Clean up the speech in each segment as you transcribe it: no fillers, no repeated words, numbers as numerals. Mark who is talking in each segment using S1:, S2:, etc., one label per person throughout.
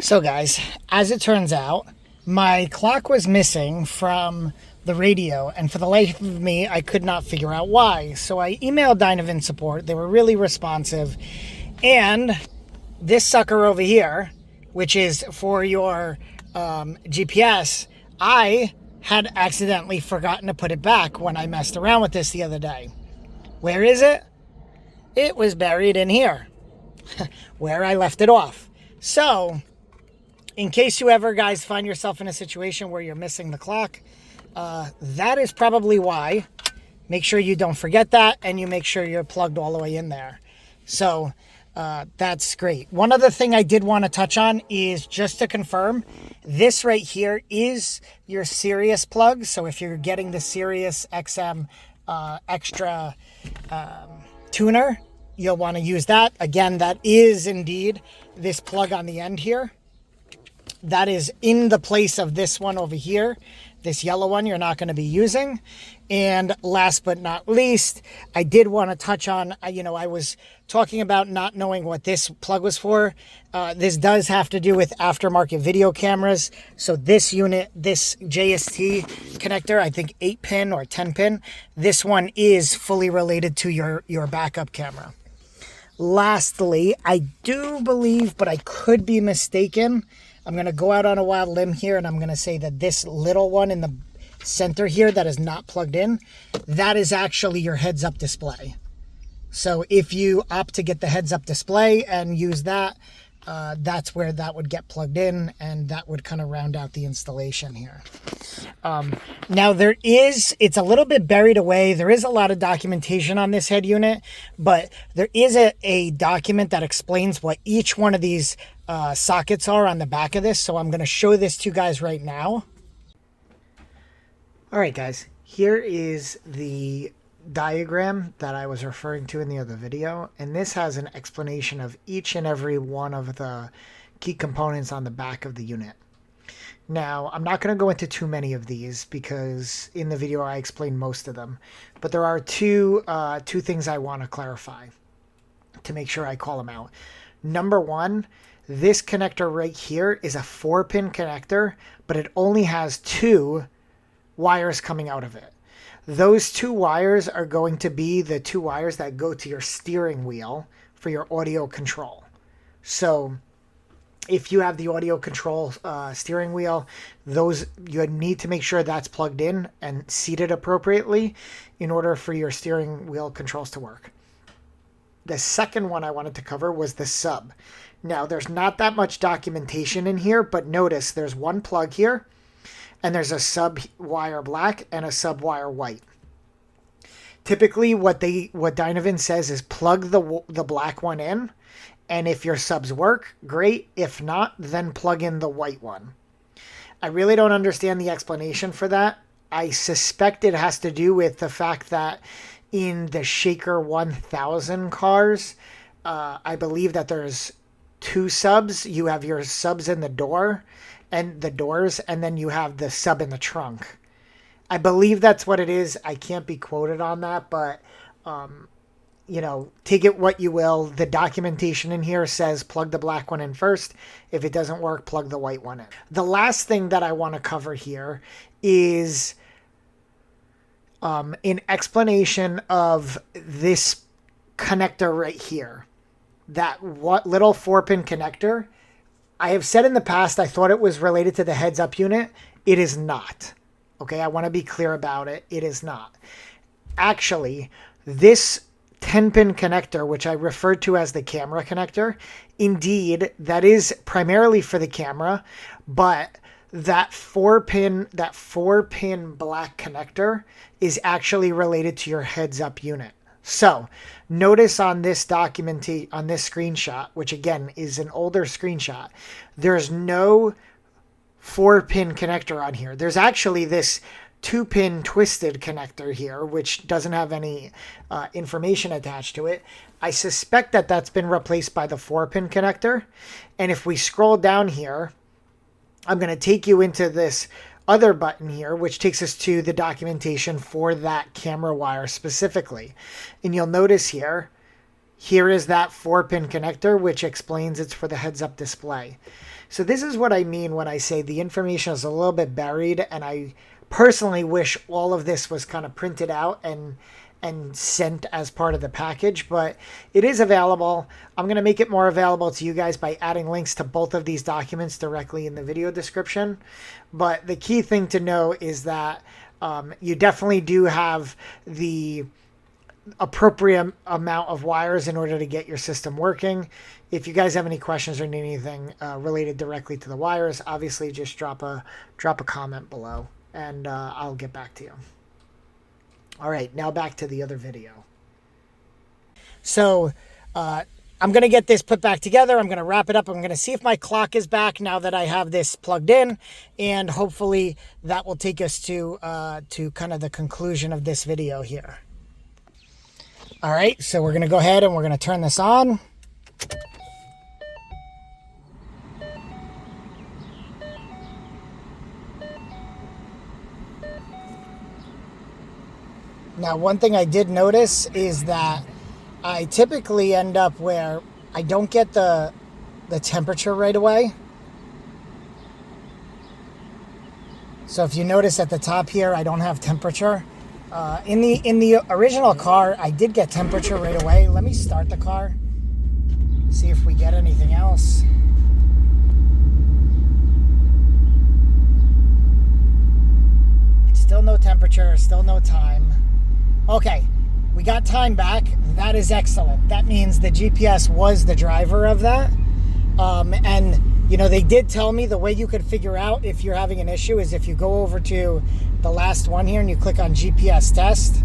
S1: So guys, as it turns out, my clock was missing from the radio, and for the life of me, I could not figure out why. So I emailed Dynavin support. They were really responsive. And this sucker over here, which is for your GPS, I had accidentally forgotten to put it back when I messed around with this the other day. Where is it? It was buried in here, where I left it off. So, in case you ever guys find yourself in a situation where you're missing the clock, that is probably why. Make sure you don't forget that, and you make sure you're plugged all the way in there. So that's great. One other thing I did want to touch on is just to confirm, this right here is your Sirius plug. So if you're getting the Sirius XM extra tuner, you'll want to use that. Again, that is indeed this plug on the end here. That is in the place of this one over here. This yellow one you're not going to be using. And last but not least, I did want to touch on, I was talking about not knowing what this plug was for. This does have to do with aftermarket video cameras. So this unit, this JST connector, I think 8-pin or 10-pin, this one is fully related to your backup camera. Lastly, I do believe, but I could be mistaken, I'm going to go out on a wild limb here, and I'm going to say that this little one in the center here that is not plugged in, that is actually your heads-up display. So if you opt to get the heads-up display and use that, that's where that would get plugged in, and that would kind of round out the installation here. Now it's a little bit buried away. There is a lot of documentation on this head unit, but there is a document that explains what each one of these sockets are on the back of this. So I'm going to show this to you guys right now. All right, guys, here is the diagram that I was referring to in the other video, and this has an explanation of each and every one of the key components on the back of the unit. Now, I'm not going to go into too many of these because in the video I explained most of them, but there are two things I want to clarify to make sure I call them out. Number one, this connector right here is a 4-pin connector, but it only has 2 wires coming out of it. Those 2 wires are going to be the 2 wires that go to your steering wheel for your audio control. So if you have the audio control steering wheel, you need to make sure that's plugged in and seated appropriately in order for your steering wheel controls to work. The second one I wanted to cover was the sub. Now, there's not that much documentation in here, but notice there's one plug here, and there's a sub wire black and a sub wire white. Typically, what Dynavin says is plug the black one in, and if your subs work, great. If not, then plug in the white one. I really don't understand the explanation for that. I suspect it has to do with the fact that in the Shaker 1000 cars, I believe that there's 2 subs. You have your subs in the door and the doors, and then you have the sub in the trunk. I believe that's what it is. I can't be quoted on that, but take it what you will. The documentation in here says plug the black one in first. If it doesn't work, plug the white one in. The last thing that I want to cover here is an explanation of this connector right here. That little 4-pin connector. I have said in the past I thought it was related to the heads-up unit. It is not. Okay, I want to be clear about it. It is not. Actually, this 10-pin connector, which I referred to as the camera connector, indeed, that is primarily for the camera, but that 4-pin black connector is actually related to your heads-up unit. So, notice on this on this screenshot, which again is an older screenshot, there's no 4-pin connector on here. There's actually this 2-pin twisted connector here, which doesn't have any information attached to it. I suspect that that's been replaced by the 4-pin connector. And if we scroll down here, I'm going to take you into this other button here, which takes us to the documentation for that camera wire specifically. And you'll notice here, here is that 4-pin connector, which explains it's for the heads-up display. So this is what I mean when I say the information is a little bit buried, and I personally wish all of this was kind of printed out and sent as part of the package, but it is available. I'm going to make it more available to you guys by adding links to both of these documents directly in the video description. But the key thing to know is that you definitely do have the appropriate amount of wires in order to get your system working. If you guys have any questions or anything related directly to the wires, obviously just drop a comment below, and I'll get back to you. All right, now back to the other video. So I'm going to get this put back together. I'm going to wrap it up. I'm going to see if my clock is back now that I have this plugged in, and hopefully that will take us to kind of the conclusion of this video here. All right, so we're going to go ahead and we're going to turn this on. Now, one thing I did notice is that I typically end up where I don't get the temperature right away. So if you notice at the top here, I don't have temperature. In the original car, I did get temperature right away. Let me start the car, see if we get anything else. Still no temperature, still no time. Okay, we got time back. That is excellent. That means the GPS was the driver of that. And, you know, they did tell me the way you could figure out if you're having an issue is if you go over to the last one here and you click on GPS test.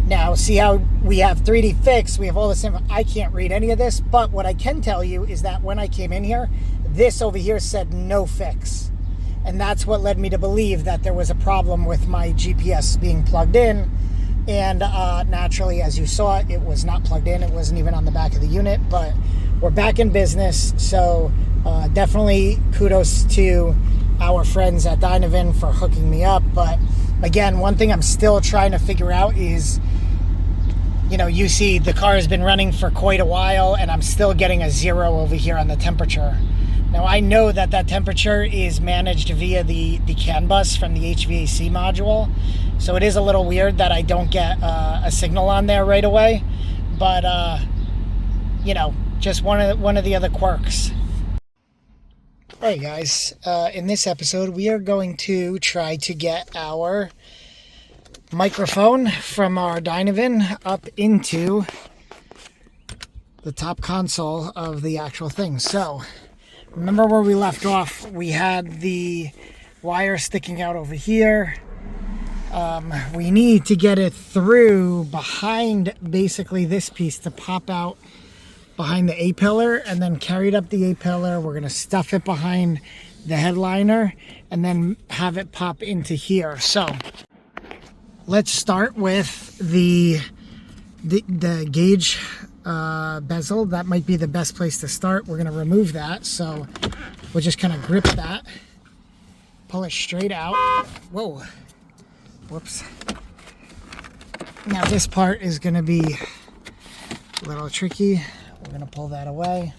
S1: Now, see how we have 3D fix, we have all this info. I can't read any of this, but what I can tell you is that when I came in here, this over here said no fix. And that's what led me to believe that there was a problem with my GPS being plugged in. And naturally, as you saw, it was not plugged in. It wasn't even on the back of the unit, but we're back in business. So definitely kudos to our friends at Dynavin for hooking me up. But again, one thing I'm still trying to figure out is, you know, you see the car has been running for quite a while and I'm still getting a 0 over here on the temperature. Now, I know that that temperature is managed via the CAN bus from the HVAC module. So it is a little weird that I don't get a signal on there right away. But, you know, just one of the other quirks. All right, guys. In this episode, we are going to try to get our microphone from our Dynavin up into the top console of the actual thing. So, remember where we left off? We had the wire sticking out over here. We need to get it through behind basically this piece to pop out behind the A-pillar and then carry it up the A-pillar. We're going to stuff it behind the headliner and then have it pop into here. So let's start with the gauge bezel. That might be the best place to start. We're going to remove that. So we'll just kind of grip that, pull it straight out. Whoa. Whoops. Now this part is going to be a little tricky. We're going to pull that away.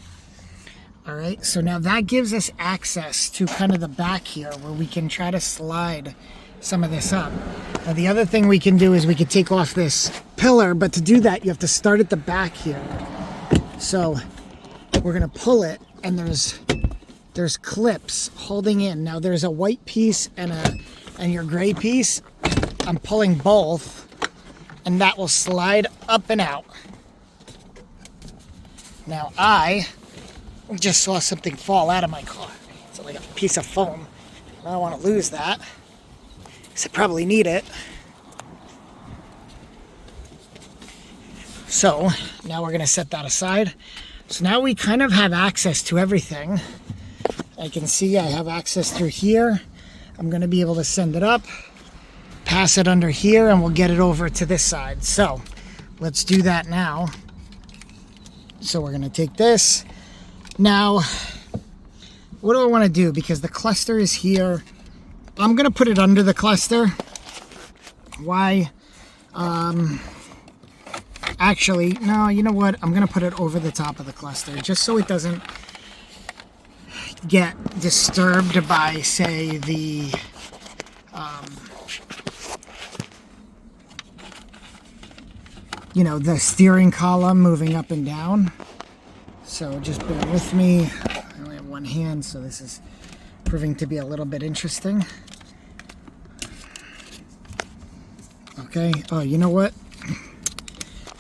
S1: All right, so now that gives us access to kind of the back here where we can try to slide some of this up. Now the other thing we can do is we could take off this pillar, but to do that you have to start at the back here. So we're going to pull it and there's clips holding in. Now there's a white piece and your gray piece. I'm pulling both and that will slide up and out. Now I just saw something fall out of my car. It's like a piece of foam. I don't want to lose that, because I probably need it. So now we're going to set that aside. So now we kind of have access to everything. I can see I have access through here. I'm going to be able to send it up, pass it under here, and we'll get it over to this side. So let's do that now. So we're going to take this. Now, what do I want to do? Because the cluster is here. I'm going to put it under the cluster. Why? Actually, no, you know what? I'm going to put it over the top of the cluster just so it doesn't get disturbed by, say, the you know, the steering column moving up and down. So just bear with me. I only have one hand, so this is proving to be a little bit interesting. Okay. Oh, you know what?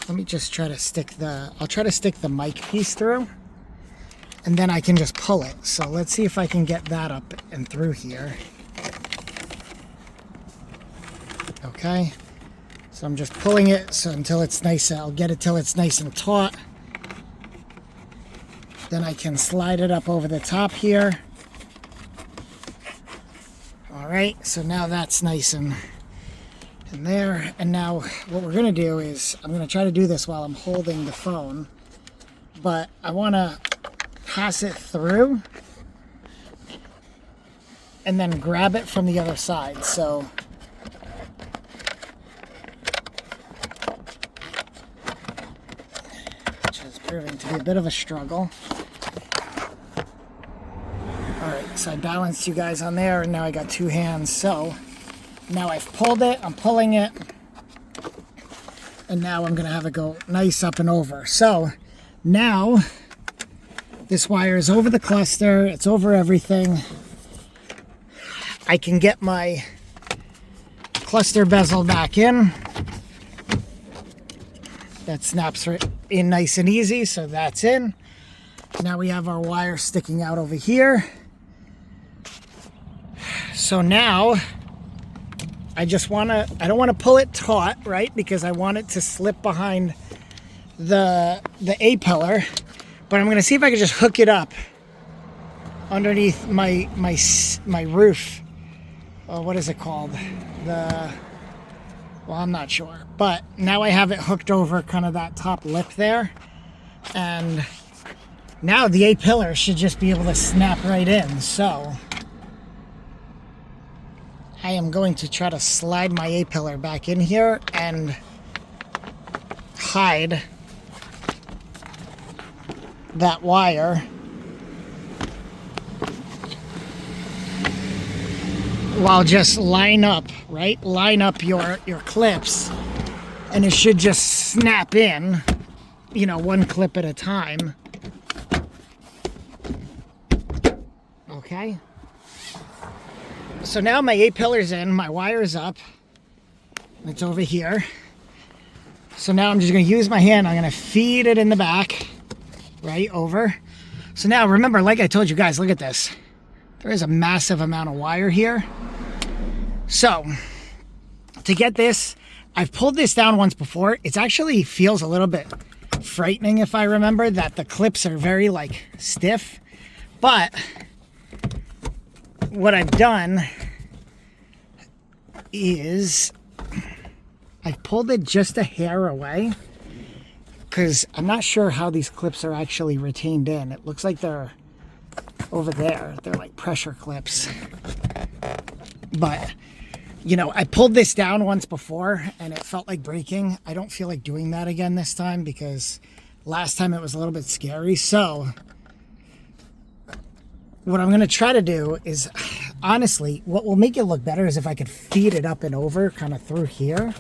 S1: Let me just try to stick I'll try to stick the mic piece through, and then I can just pull it. So let's see if I can get that up and through here. Okay. So I'm just pulling it so until it's nice. I'll get it till it's nice and taut. Then I can slide it up over the top here. All right. So now that's nice and there. And now what we're going to do is I'm going to try to do this while I'm holding the phone, but I want to pass it through and then grab it from the other side. So which is proving to be a bit of a struggle. All right, so I balanced you guys on there, and now I got two hands. So now I've pulled it, I'm pulling it, and now I'm going to have it go nice up and over. So now this wire is over the cluster, it's over everything. I can get my cluster bezel back in. That snaps right in nice and easy, so that's in. Now we have our wire sticking out over here. So now I don't want to pull it taut, right? Because I want it to slip behind the A-pillar. But I'm going to see if I can just hook it up underneath my roof. What is it called? Well, I'm not sure. But now I have it hooked over kind of that top lip there. And now the A-pillar should just be able to snap right in. So I am going to try to slide my A-pillar back in here and hide that wire while just line up, right? Line up your clips, and it should just snap in, you know, one clip at a time. Okay. So now my A-pillar's in, my wire's up, it's over here. So now I'm just going to use my hand, I'm going to feed it in the back, right over. So now remember, like I told you guys, look at this. There is a massive amount of wire here. So to get this, I've pulled this down once before. It actually feels a little bit frightening if I remember that the clips are very like stiff, but what I've done is I've pulled it just a hair away because I'm not sure how these clips are actually retained in. It looks like they're over there. They're like pressure clips. But, you know, I pulled this down once before and it felt like breaking. I don't feel like doing that again this time because last time it was a little bit scary. So what I'm going to try to do is, honestly, what will make it look better is if I could feed it up and over kind of through here.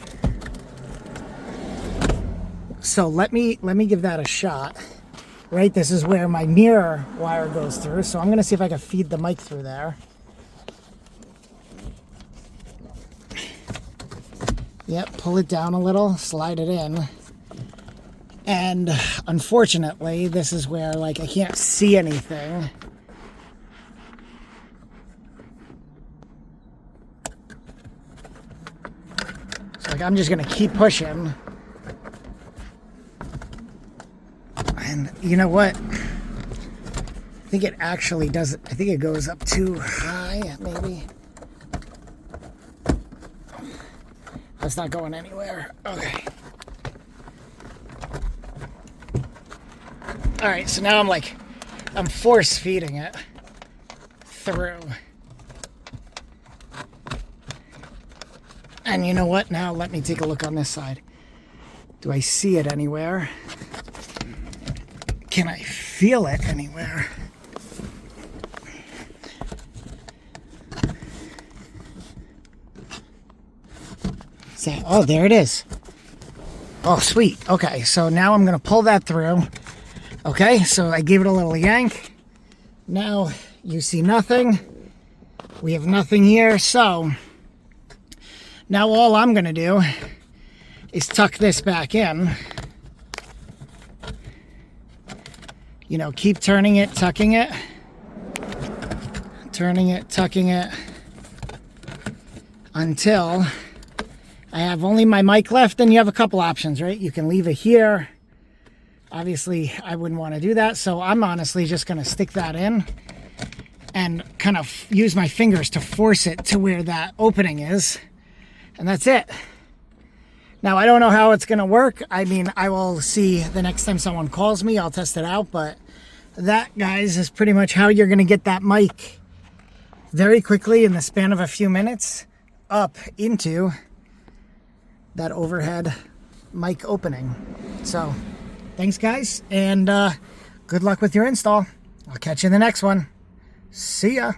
S1: So let me give that a shot. Right, this is where my mirror wire goes through. So I'm going to see if I can feed the mic through there. Yep, pull it down a little, slide it in. And unfortunately, this is where like I can't see anything. So like I'm just going to keep pushing. And you know what? I think it actually does. I think it goes up too high, maybe. That's not going anywhere. Okay. All right, so now I'm force feeding it through. And you know what? Now let me take a look on this side. Do I see it anywhere? Can I feel it anywhere? Oh, there it is. Oh, sweet. Okay, so now I'm going to pull that through. Okay, so I gave it a little yank. Now you see nothing. We have nothing here. So now all I'm going to do is tuck this back in. You know, keep turning it, tucking it. Turning it, tucking it. Until I have only my mic left. Then you have a couple options, right? You can leave it here. Obviously, I wouldn't want to do that. So I'm honestly just going to stick that in and kind of use my fingers to force it to where that opening is. And that's it. Now, I don't know how it's going to work. I mean, I will see the next time someone calls me. I'll test it out. But that, guys, is pretty much how you're going to get that mic very quickly in the span of a few minutes up into that overhead mic opening. So thanks, guys, and good luck with your install. I'll catch you in the next one. See ya.